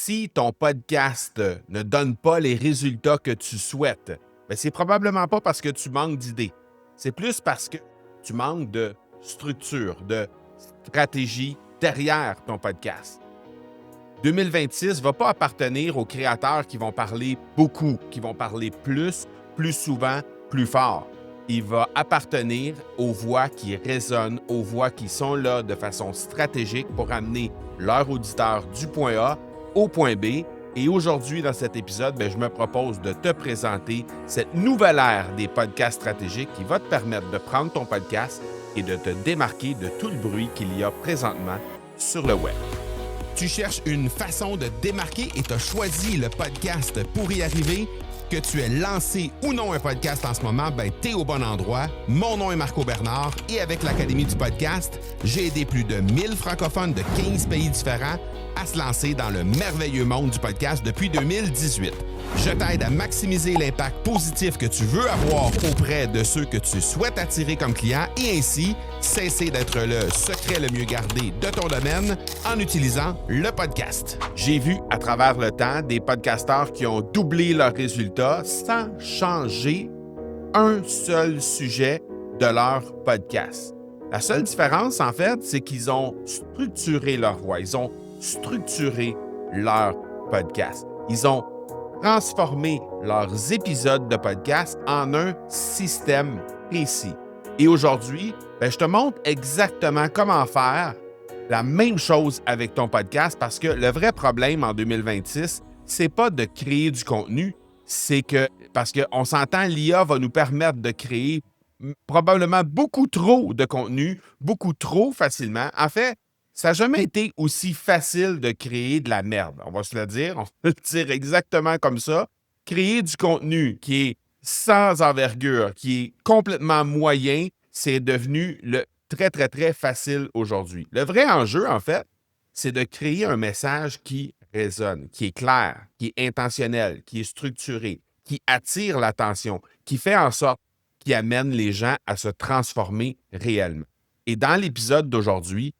Si ton podcast ne donne pas les résultats que tu souhaites, ben c'est probablement pas parce que tu manques d'idées. C'est plus parce que tu manques de structure, de stratégie derrière ton podcast. 2026 ne va pas appartenir aux créateurs qui vont parler beaucoup, qui vont parler plus souvent, plus fort. Il va appartenir aux voix qui résonnent, aux voix qui sont là de façon stratégique pour amener leur auditeur du point A au point B. Et aujourd'hui, dans cet épisode, je me propose de te présenter cette nouvelle ère des podcasts stratégiques qui va te permettre de prendre ton podcast et de te démarquer de tout le bruit qu'il y a présentement sur le web. Tu cherches une façon de te démarquer et tu as choisi le podcast pour y arriver? Que tu aies lancé ou non un podcast en ce moment, tu es au bon endroit. Mon nom est Marco Bernard et avec l'Académie du podcast, j'ai aidé plus de 1000 francophones de 15 pays différents à se lancer dans le merveilleux monde du podcast depuis 2018. Je t'aide à maximiser l'impact positif que tu veux avoir auprès de ceux que tu souhaites attirer comme clients et ainsi cesser d'être le secret le mieux gardé de ton domaine en utilisant le podcast. J'ai vu à travers le temps des podcasteurs qui ont doublé leurs résultats sans changer un seul sujet de leur podcast. La seule différence, en fait, c'est qu'ils ont structuré leur voix. Ils ont structuré leur podcast. Ils ont transformé leurs épisodes de podcast en un système précis. Et aujourd'hui, je te montre exactement comment faire la même chose avec ton podcast parce que le vrai problème en 2026, c'est pas de créer du contenu, c'est que, parce qu'on s'entend, l'IA va nous permettre de créer probablement beaucoup trop de contenu, beaucoup trop facilement. En fait, ça n'a jamais été aussi facile de créer de la merde. On va se le dire, on va le dire exactement comme ça. Créer du contenu qui est sans envergure, qui est complètement moyen, c'est devenu très, très, très facile aujourd'hui. Le vrai enjeu, en fait, c'est de créer un message qui résonne, qui est clair, qui est intentionnel, qui est structuré, qui attire l'attention, qui fait en sorte qui amène les gens à se transformer réellement. Et dans l'épisode d'aujourd'hui,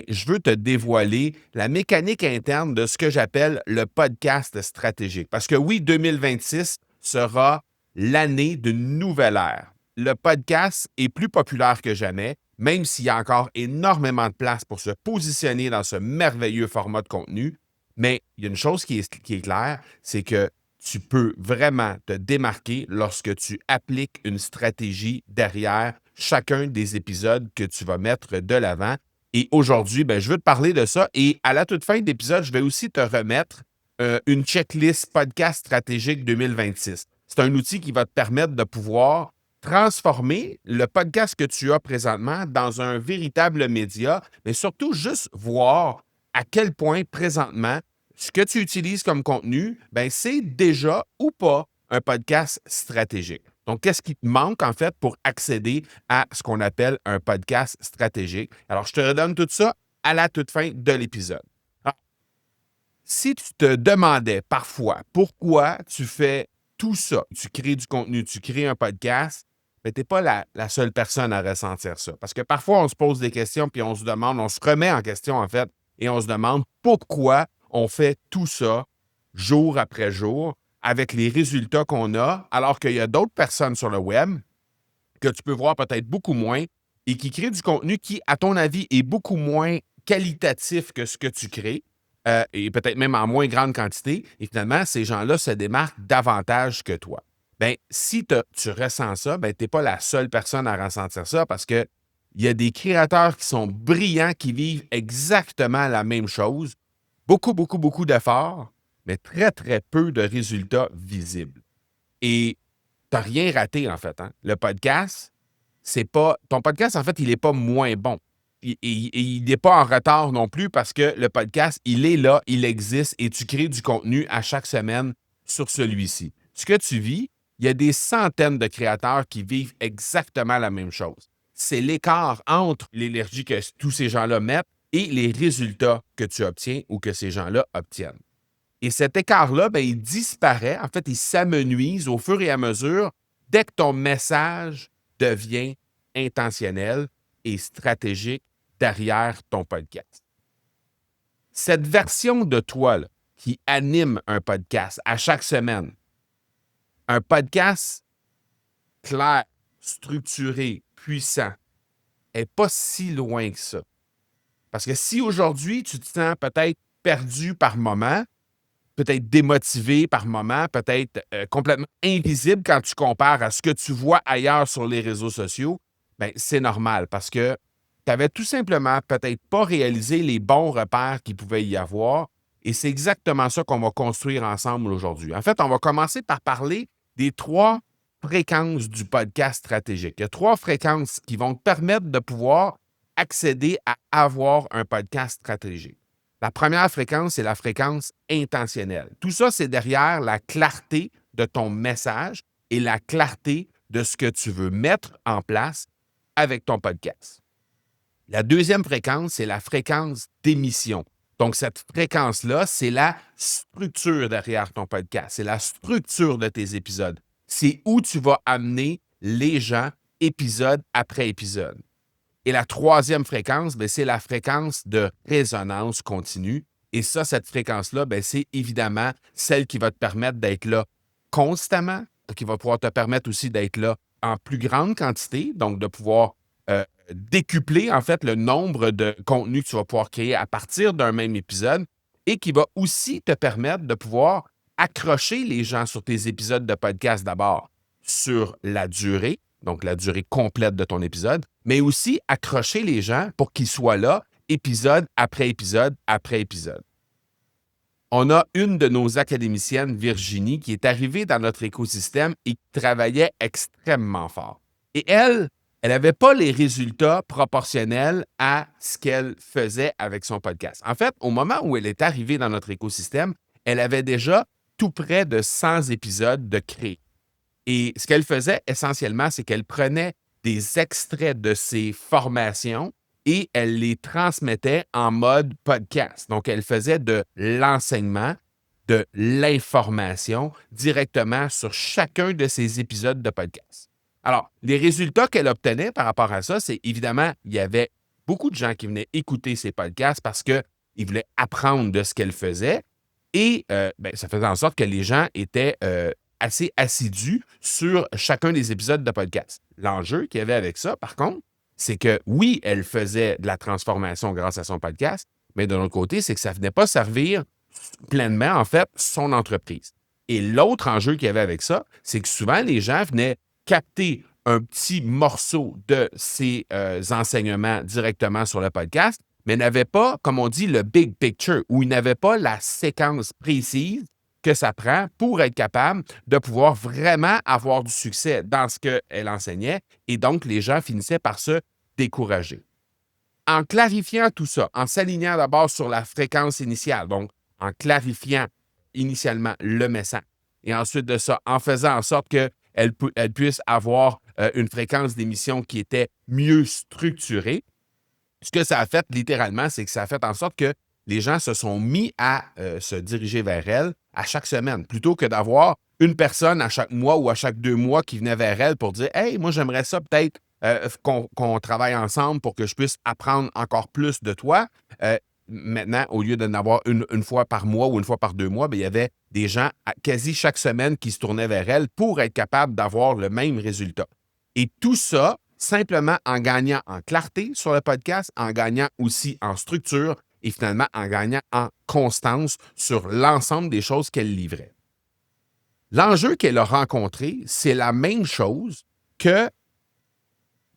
je veux te dévoiler la mécanique interne de ce que j'appelle le podcast stratégique. Parce que oui, 2026 sera l'année d'une nouvelle ère. Le podcast est plus populaire que jamais, même s'il y a encore énormément de place pour se positionner dans ce merveilleux format de contenu. Mais il y a une chose qui est claire, c'est que tu peux vraiment te démarquer lorsque tu appliques une stratégie derrière chacun des épisodes que tu vas mettre de l'avant. Et aujourd'hui, je veux te parler de ça. Et à la toute fin de l'épisode, je vais aussi te remettre une checklist podcast stratégique 2026. C'est un outil qui va te permettre de pouvoir transformer le podcast que tu as présentement dans un véritable média, mais surtout juste voir à quel point présentement ce que tu utilises comme contenu, c'est déjà ou pas un podcast stratégique. Donc, qu'est-ce qui te manque, en fait, pour accéder à ce qu'on appelle un podcast stratégique? Alors, je te redonne tout ça à la toute fin de l'épisode. Alors, si tu te demandais parfois pourquoi tu fais tout ça, tu crées du contenu, tu crées un podcast, tu n'es pas la seule personne à ressentir ça. Parce que parfois, on se pose des questions, puis on se demande, on se remet en question, en fait, et on se demande pourquoi on fait tout ça jour après jour avec les résultats qu'on a, alors qu'il y a d'autres personnes sur le web que tu peux voir peut-être beaucoup moins et qui créent du contenu qui, à ton avis, est beaucoup moins qualitatif que ce que tu crées et peut-être même en moins grande quantité. Et finalement, ces gens-là se démarquent davantage que toi. Si tu ressens ça, tu n'es pas la seule personne à ressentir ça parce qu'il y a des créateurs qui sont brillants, qui vivent exactement la même chose. Beaucoup d'efforts, mais très, très peu de résultats visibles. Et tu n'as rien raté, en fait. Hein? Le podcast, c'est pas. Ton podcast, en fait, il n'est pas moins bon. Il n'est pas en retard non plus parce que le podcast, il est là, il existe et tu crées du contenu à chaque semaine sur celui-ci. Ce que tu vis, il y a des centaines de créateurs qui vivent exactement la même chose. C'est l'écart entre l'énergie que tous ces gens-là mettent et les résultats que tu obtiens ou que ces gens-là obtiennent. Et cet écart-là, il disparaît, en fait, il s'amenuise au fur et à mesure dès que ton message devient intentionnel et stratégique derrière ton podcast. Cette version de toi, là, qui anime un podcast à chaque semaine. Un podcast clair, structuré, puissant, n'est pas si loin que ça. Parce que si aujourd'hui, tu te sens peut-être perdu par moment, peut-être démotivé par moment, peut-être complètement invisible quand tu compares à ce que tu vois ailleurs sur les réseaux sociaux, bien, c'est normal parce que tu n'avais tout simplement peut-être pas réalisé les bons repères qu'il pouvait y avoir. Et c'est exactement ça qu'on va construire ensemble aujourd'hui. En fait, on va commencer par parler des 3 fréquences du podcast stratégique. Il y a 3 fréquences qui vont te permettre de pouvoir accéder à avoir un podcast stratégique. La première fréquence, c'est la fréquence intentionnelle. Tout ça, c'est derrière la clarté de ton message et la clarté de ce que tu veux mettre en place avec ton podcast. La deuxième fréquence, c'est la fréquence d'émission. Donc, cette fréquence-là, c'est la structure derrière ton podcast. C'est la structure de tes épisodes. C'est où tu vas amener les gens épisode après épisode. Et la troisième fréquence, bien, c'est la fréquence de résonance continue. Et ça, cette fréquence-là, bien, c'est évidemment celle qui va te permettre d'être là constamment, qui va pouvoir te permettre aussi d'être là en plus grande quantité, donc de pouvoir décupler, en fait, le nombre de contenus que tu vas pouvoir créer à partir d'un même épisode et qui va aussi te permettre de pouvoir accrocher les gens sur tes épisodes de podcast d'abord sur la durée, donc la durée complète de ton épisode, mais aussi accrocher les gens pour qu'ils soient là épisode après épisode après épisode. On a une de nos académiciennes, Virginie, qui est arrivée dans notre écosystème et qui travaillait extrêmement fort. Et elle n'avait pas les résultats proportionnels à ce qu'elle faisait avec son podcast. En fait, au moment où elle est arrivée dans notre écosystème, elle avait déjà tout près de 100 épisodes de créés. Et ce qu'elle faisait essentiellement, c'est qu'elle prenait des extraits de ses formations et elle les transmettait en mode podcast. Donc, elle faisait de l'enseignement, de l'information directement sur chacun de ses épisodes de podcast. Alors, les résultats qu'elle obtenait par rapport à ça, c'est évidemment, il y avait beaucoup de gens qui venaient écouter ses podcasts parce qu'ils voulaient apprendre de ce qu'elle faisait. Et ça faisait en sorte que les gens étaient assez assidus sur chacun des épisodes de podcast. L'enjeu qu'il y avait avec ça, par contre, c'est que oui, elle faisait de la transformation grâce à son podcast, mais de l'autre côté, c'est que ça ne venait pas servir pleinement, en fait, son entreprise. Et l'autre enjeu qu'il y avait avec ça, c'est que souvent, les gens venaient capter un petit morceau de ces enseignements directement sur le podcast, mais n'avaient pas, comme on dit, le big picture, ou ils n'avaient pas la séquence précise que ça prend pour être capable de pouvoir vraiment avoir du succès dans ce qu'elle enseignait. Et donc, les gens finissaient par se décourager. En clarifiant tout ça, en s'alignant d'abord sur la fréquence initiale, donc en clarifiant initialement le message, et ensuite de ça, en faisant en sorte qu'elle puisse avoir une fréquence d'émission qui était mieux structurée, ce que ça a fait littéralement, c'est que ça a fait en sorte que les gens se sont mis à se diriger vers elle à chaque semaine, plutôt que d'avoir une personne à chaque mois ou à chaque 2 mois qui venait vers elle pour dire « Hey, moi, j'aimerais ça peut-être qu'on travaille ensemble pour que je puisse apprendre encore plus de toi. » Maintenant, au lieu d'en avoir une fois par mois ou une fois par 2 mois, bien, il y avait des gens quasi chaque semaine qui se tournaient vers elle pour être capable d'avoir le même résultat. Et tout ça, simplement en gagnant en clarté sur le podcast, en gagnant aussi en structure et finalement en gagnant en constance sur l'ensemble des choses qu'elle livrait. L'enjeu qu'elle a rencontré, c'est la même chose que,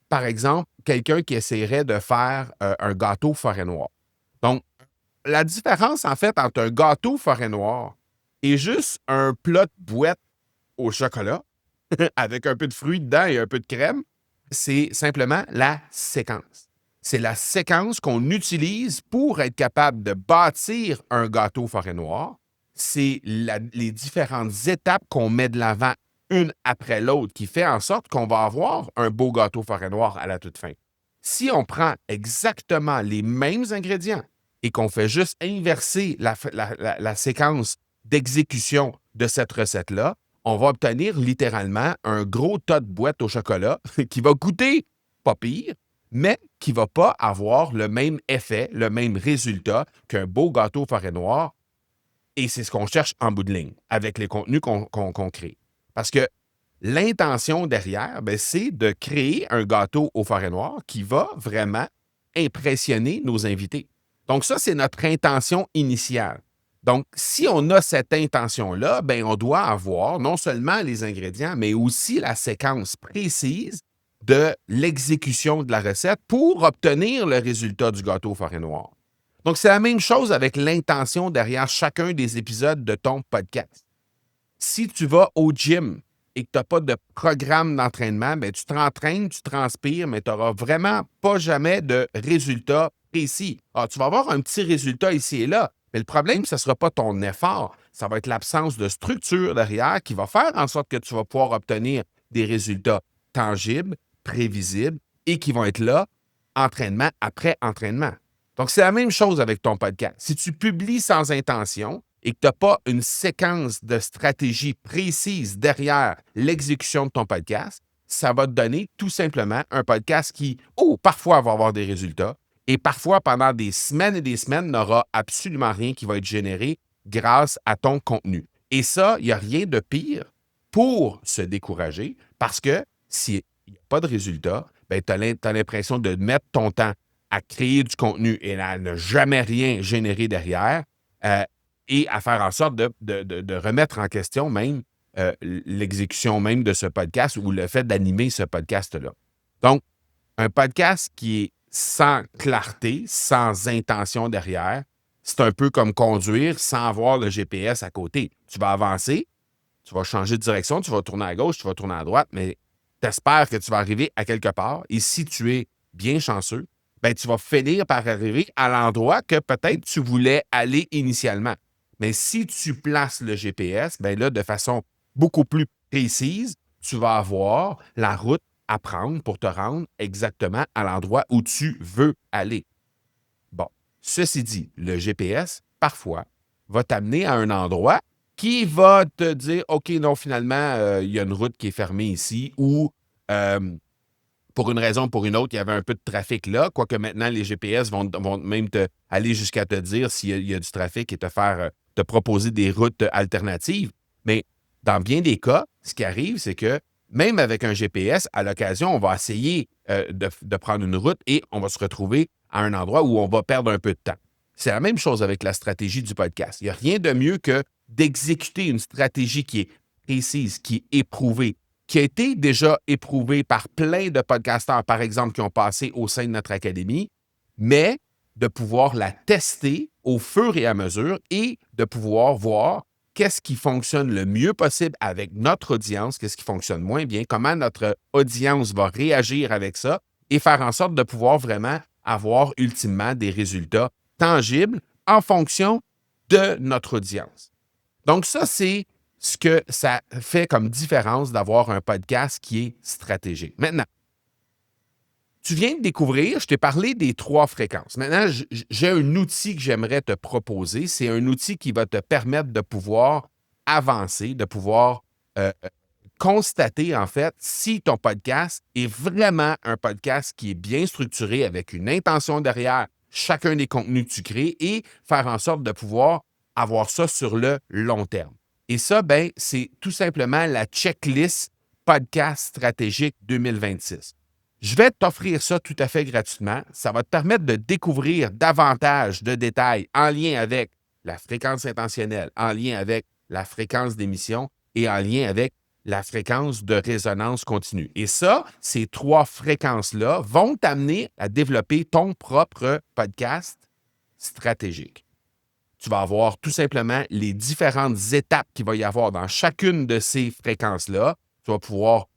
par exemple, quelqu'un qui essaierait de faire un gâteau forêt noire. Donc, la différence, en fait, entre un gâteau forêt noire et juste un plat de boîte au chocolat, avec un peu de fruits dedans et un peu de crème, c'est simplement la séquence. C'est la séquence qu'on utilise pour être capable de bâtir un gâteau forêt noire. C'est les différentes étapes qu'on met de l'avant une après l'autre qui fait en sorte qu'on va avoir un beau gâteau forêt noire à la toute fin. Si on prend exactement les mêmes ingrédients et qu'on fait juste inverser la séquence d'exécution de cette recette-là, on va obtenir littéralement un gros tas de boîtes au chocolat qui va goûter pas pire, mais qui ne va pas avoir le même effet, le même résultat qu'un beau gâteau forêt noire. Et c'est ce qu'on cherche en bout de ligne avec les contenus qu'on crée. Parce que l'intention derrière, ben, c'est de créer un gâteau aux forêts noires qui va vraiment impressionner nos invités. Donc ça, c'est notre intention initiale. Donc, si on a cette intention-là, ben, on doit avoir non seulement les ingrédients, mais aussi la séquence précise de l'exécution de la recette pour obtenir le résultat du gâteau aux forêts noires. Donc, c'est la même chose avec l'intention derrière chacun des épisodes de ton podcast. Si tu vas au gym et que tu n'as pas de programme d'entraînement, bien, tu t'entraînes, tu transpires, mais tu n'auras vraiment pas jamais de résultat précis. Alors, tu vas avoir un petit résultat ici et là, mais le problème, ce ne sera pas ton effort, ça va être l'absence de structure derrière qui va faire en sorte que tu vas pouvoir obtenir des résultats tangibles, prévisibles et qui vont être là, entraînement après entraînement. Donc, c'est la même chose avec ton podcast. Si tu publies sans intention et que tu n'as pas une séquence de stratégie précise derrière l'exécution de ton podcast, ça va te donner tout simplement un podcast qui, parfois va avoir des résultats et parfois, pendant des semaines et des semaines, n'aura absolument rien qui va être généré grâce à ton contenu. Et ça, il n'y a rien de pire pour se décourager parce que s'il n'y a pas de résultat, ben, tu as l'impression de mettre ton temps à créer du contenu et à ne jamais rien générer derrière et à faire en sorte de remettre en question même l'exécution même de ce podcast ou le fait d'animer ce podcast-là. Donc, un podcast qui est sans clarté, sans intention derrière, c'est un peu comme conduire sans avoir le GPS à côté. Tu vas avancer, tu vas changer de direction, tu vas tourner à gauche, tu vas tourner à droite, mais tu espères que tu vas arriver à quelque part. Et si tu es bien chanceux, ben, tu vas finir par arriver à l'endroit que peut-être tu voulais aller initialement. Mais si tu places le GPS, ben là, de façon beaucoup plus précise, tu vas avoir la route à prendre pour te rendre exactement à l'endroit où tu veux aller. Bon, ceci dit, le GPS, parfois, va t'amener à un endroit qui va te dire, OK, non, finalement, il y a une route qui est fermée ici ou pour une raison ou pour une autre, il y avait un peu de trafic là, quoique maintenant, les GPS vont même aller jusqu'à te dire s'il y a du trafic et te proposer des routes alternatives. Mais dans bien des cas, ce qui arrive, c'est que même avec un GPS, à l'occasion, on va essayer de prendre une route et on va se retrouver à un endroit où on va perdre un peu de temps. C'est la même chose avec la stratégie du podcast. Il n'y a rien de mieux que d'exécuter une stratégie qui est précise, qui est éprouvée, qui a été déjà éprouvée par plein de podcasteurs, par exemple, qui ont passé au sein de notre académie, mais de pouvoir la tester au fur et à mesure et de pouvoir voir qu'est-ce qui fonctionne le mieux possible avec notre audience, qu'est-ce qui fonctionne moins bien, comment notre audience va réagir avec ça et faire en sorte de pouvoir vraiment avoir ultimement des résultats tangibles en fonction de notre audience. Donc ça, c'est ce que ça fait comme différence d'avoir un podcast qui est stratégique. Maintenant, tu viens de découvrir, je t'ai parlé des 3 fréquences. Maintenant, j'ai un outil que j'aimerais te proposer. C'est un outil qui va te permettre de pouvoir avancer, de pouvoir constater, en fait, si ton podcast est vraiment un podcast qui est bien structuré avec une intention derrière chacun des contenus que tu crées et faire en sorte de pouvoir avoir ça sur le long terme. Et ça, ben, c'est tout simplement la checklist Podcast stratégique 2026. Je vais t'offrir ça tout à fait gratuitement. Ça va te permettre de découvrir davantage de détails en lien avec la fréquence intentionnelle, en lien avec la fréquence d'émission et en lien avec la fréquence de résonance continue. Et ça, ces 3 fréquences-là vont t'amener à développer ton propre podcast stratégique. Tu vas avoir tout simplement les différentes étapes qu'il va y avoir dans chacune de ces fréquences-là. Tu vas pouvoir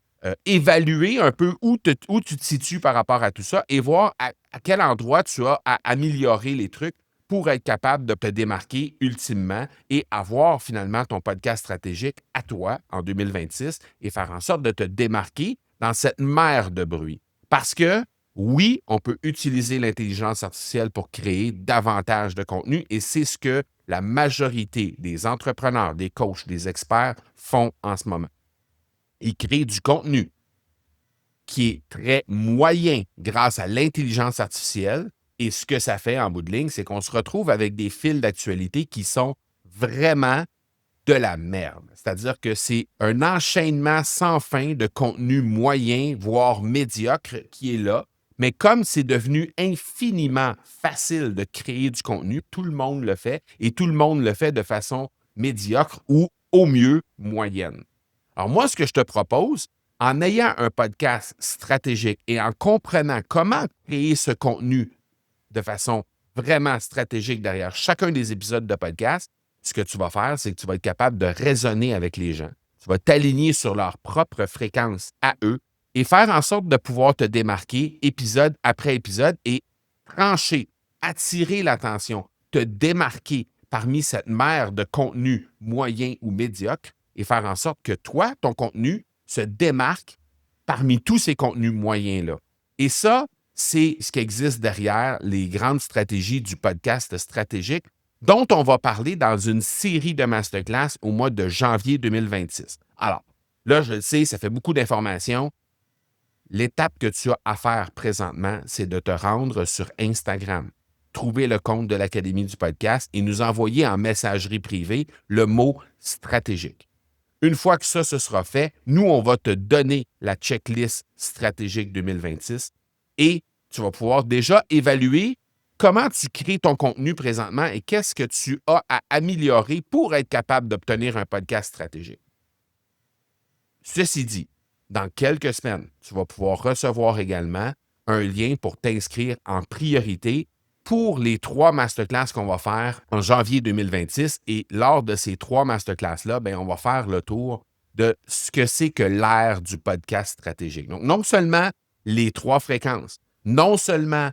évaluer un peu où tu te situes par rapport à tout ça et voir à quel endroit tu as à améliorer les trucs pour être capable de te démarquer ultimement et avoir finalement ton podcast stratégique à toi en 2026 et faire en sorte de te démarquer dans cette mer de bruit. Parce que oui, on peut utiliser l'intelligence artificielle pour créer davantage de contenu et c'est ce que la majorité des entrepreneurs, des coachs, des experts font en ce moment. Ils créent du contenu qui est très moyen grâce à l'intelligence artificielle et ce que ça fait en bout de ligne, c'est qu'on se retrouve avec des fils d'actualité qui sont vraiment de la merde. C'est-à-dire que c'est un enchaînement sans fin de contenu moyen, voire médiocre qui est là. Mais comme c'est devenu infiniment facile de créer du contenu, tout le monde le fait et tout le monde le fait de façon médiocre ou au mieux moyenne. Alors moi, ce que je te propose, en ayant un podcast stratégique et en comprenant comment créer ce contenu de façon vraiment stratégique derrière chacun des épisodes de podcast, ce que tu vas faire, c'est que tu vas être capable de raisonner avec les gens. Tu vas t'aligner sur leur propre fréquence à eux et faire en sorte de pouvoir te démarquer épisode après épisode et trancher, attirer l'attention, te démarquer parmi cette mer de contenu moyen ou médiocre et faire en sorte que toi, ton contenu, se démarque parmi tous ces contenus moyens-là. Et ça, c'est ce qui existe derrière les grandes stratégies du podcast stratégique dont on va parler dans une série de masterclass au mois de janvier 2026. Alors, là, je le sais, ça fait beaucoup d'informations. L'étape que tu as à faire présentement, c'est de te rendre sur Instagram, trouver le compte de l'Académie du podcast et nous envoyer en messagerie privée le mot stratégique. Une fois que ça, ce sera fait, nous, on va te donner la checklist stratégique 2026 et tu vas pouvoir déjà évaluer comment tu crées ton contenu présentement et qu'est-ce que tu as à améliorer pour être capable d'obtenir un podcast stratégique. Ceci dit, dans quelques semaines, tu vas pouvoir recevoir également un lien pour t'inscrire en priorité pour les 3 masterclass qu'on va faire en janvier 2026. Et lors de ces 3 masterclass-là, on va faire le tour de ce que c'est que l'ère du podcast stratégique. Donc, non seulement les 3 fréquences, non seulement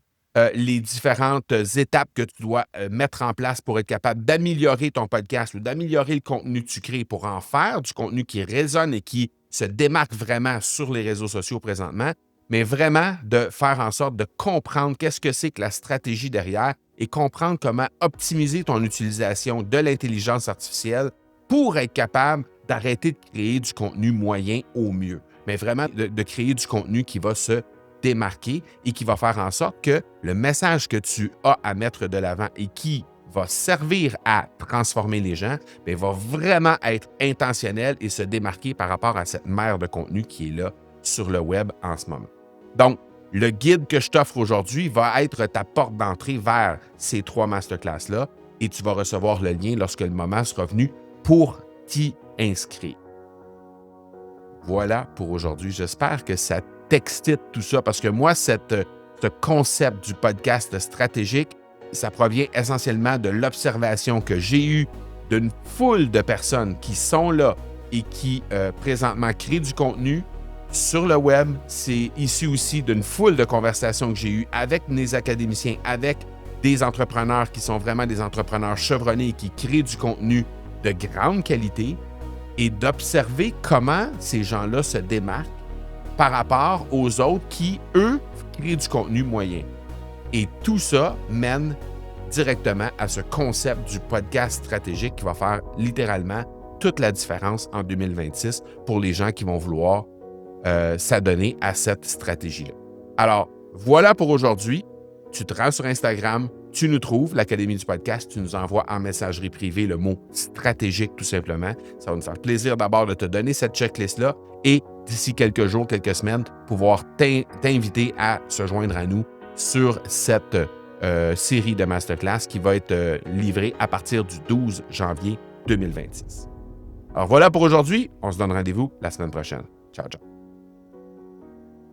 les différentes étapes que tu dois mettre en place pour être capable d'améliorer ton podcast ou d'améliorer le contenu que tu crées pour en faire du contenu qui résonne et qui se démarque vraiment sur les réseaux sociaux présentement, mais vraiment de faire en sorte de comprendre qu'est-ce que c'est que la stratégie derrière et comprendre comment optimiser ton utilisation de l'intelligence artificielle pour être capable d'arrêter de créer du contenu moyen au mieux, mais vraiment de créer du contenu qui va se démarquer et qui va faire en sorte que le message que tu as à mettre de l'avant et qui va servir à transformer les gens, va vraiment être intentionnel et se démarquer par rapport à cette mer de contenu qui est là sur le web en ce moment. Donc, le guide que je t'offre aujourd'hui va être ta porte d'entrée vers ces 3 masterclass-là et tu vas recevoir le lien lorsque le moment sera venu pour t'y inscrire. Voilà pour aujourd'hui. J'espère que ça t'excite tout ça parce que moi, ce concept du podcast stratégique, ça provient essentiellement de l'observation que j'ai eue d'une foule de personnes qui sont là et qui présentement créent du contenu sur le web. C'est issu aussi d'une foule de conversations que j'ai eues avec mes académiciens, avec des entrepreneurs qui sont vraiment des entrepreneurs chevronnés et qui créent du contenu de grande qualité et d'observer comment ces gens-là se démarquent par rapport aux autres qui, eux, créent du contenu moyen. Et tout ça mène directement à ce concept du podcast stratégique qui va faire littéralement toute la différence en 2026 pour les gens qui vont vouloir s'adonner à cette stratégie-là. Alors, voilà pour aujourd'hui. Tu te rends sur Instagram, tu nous trouves, l'Académie du podcast, tu nous envoies en messagerie privée le mot stratégique tout simplement. Ça va nous faire plaisir d'abord de te donner cette checklist-là et d'ici quelques jours, quelques semaines, pouvoir t'inviter à se joindre à nous sur cette série de masterclass qui va être livrée à partir du 12 janvier 2026. Alors voilà pour aujourd'hui. On se donne rendez-vous la semaine prochaine. Ciao, ciao.